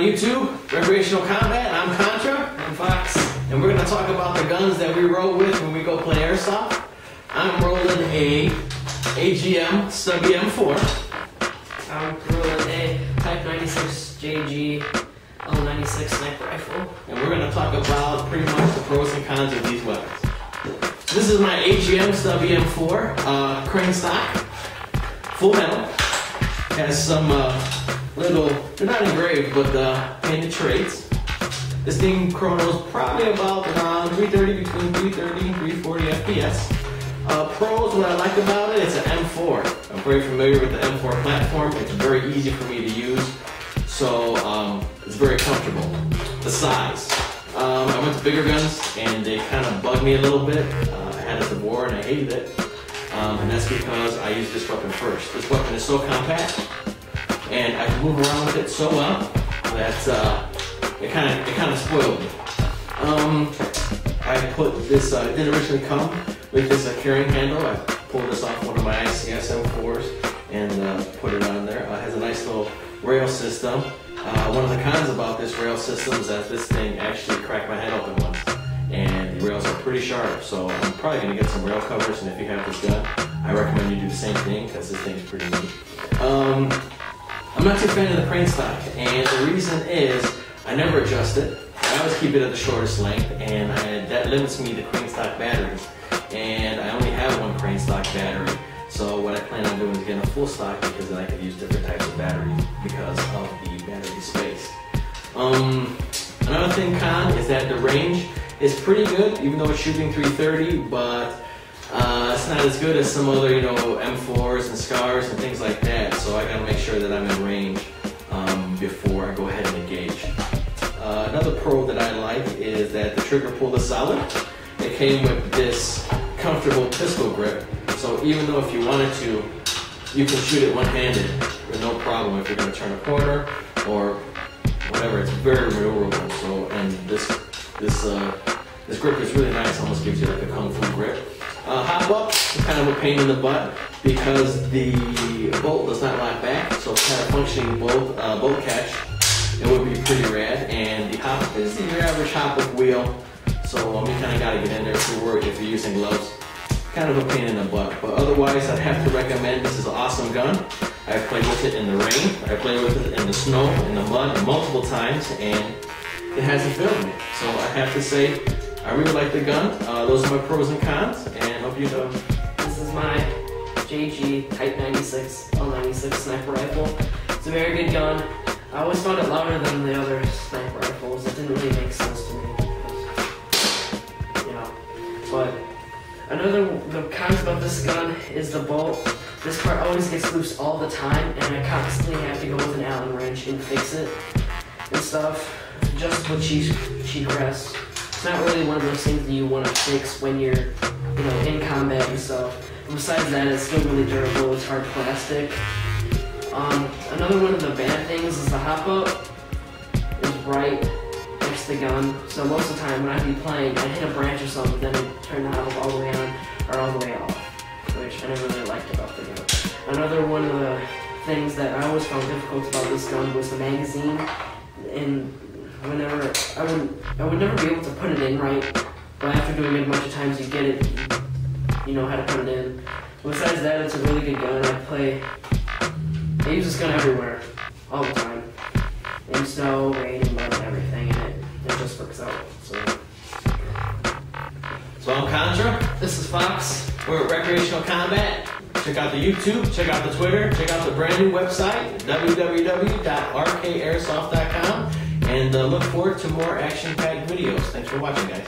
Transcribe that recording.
YouTube, Recreational Kombat. I'm Contra and Fox, and we're going to talk about the guns that we roll with when we go play Airsoft. I'm rolling a AGM Stubby M4. I'm rolling a Type 96 JG L96 sniper rifle. And we're going to talk about pretty much the pros and cons of these weapons. This is my AGM Stubby M4, crane stock, full metal. Has some little, they're not engraved, but painted traits. This thing chronos probably about around 330, between 330 and 340 FPS. Pros, what I like about it, it's an M4. I'm very familiar with the M4 platform. It's very easy for me to use, so it's very comfortable. The size. I went to bigger guns, and they kind of bugged me a little bit. I had a DeBoer, and I hated it. And that's because I use this weapon first. This weapon is so compact, and I can move around with it so well that it kind of spoiled me. I put this. It didn't originally come with this carrying handle. I pulled this off one of my ICS M4s and put it on there. It has a nice little rail system. One of the cons about this rail system is that this thing actually cracked my head open once. And the rails are pretty sharp, so I'm probably going to get some rail covers, and if you have this gun, I recommend you do the same thing, because this thing is pretty neat. I'm not too fan of the crane stock, and the reason is I never adjust it. I always keep it at the shortest length, and that limits me to crane stock batteries. And I only have one crane stock battery, so what I plan on doing is getting a full stock, because then I can use different types of batteries because of the battery space. Another thing con is that the range is pretty good, even though it's shooting 330, but it's not as good as some other, M4s and Scars and things like that. So I gotta make sure that I'm in range before I go ahead and engage. Another pro that I like is that the trigger pull is solid. It came with this comfortable pistol grip, so even though if you wanted to, you can shoot it one-handed with no problem if you're gonna turn a corner or whatever. It's very maneuverable. So, and this grip is really nice. Almost gives you like a kung fu grip. Hop up is kind of a pain in the butt because the bolt does not lock back. So kind of functioning bolt catch, it would be pretty rad. And the hop is your average hop up wheel. So you kind of got to get in there if you're using gloves. Kind of a pain in the butt. But otherwise, I'd have to recommend this is an awesome gun. I've played with it in the rain. I played with it in the snow, in the mud, multiple times, and it hasn't failed me. So I have to say, I really like the gun. Those are my pros and cons, and hope you know. This is my JG Type 96 L96 sniper rifle. It's a very good gun. I always found it louder than the other sniper rifles. It didn't really make sense to me. But the cons about this gun is the bolt. This part always gets loose all the time, and I constantly have to go with an Allen wrench and fix it and stuff. Just with cheat rest. It's not really one of those things that you want to fix when you're, in combat and stuff. But besides that, it's still really durable. It's hard plastic. Another one of the bad things is the hop up is right next to the gun. So most of the time when I'd be playing, I'd hit a branch or something, then it'd turn the hop up all the way on or all the way off, which I never really liked about the gun. Another one of the things that I always found difficult about this gun was the magazine. And whenever I would never be able to put it in right, but after doing it a bunch of times, you get it, you know how to put it in. Besides that, it's a really good gun. I use this gun everywhere, all the time, in snow, rain, and mud, and everything, and it just works out. So I'm Contra. This is Fox. We're at Recreational Kombat. Check out the YouTube, check out the Twitter, check out the brand new website, www.rkairsoft.com, and look forward to more action-packed videos. Thanks for watching, guys.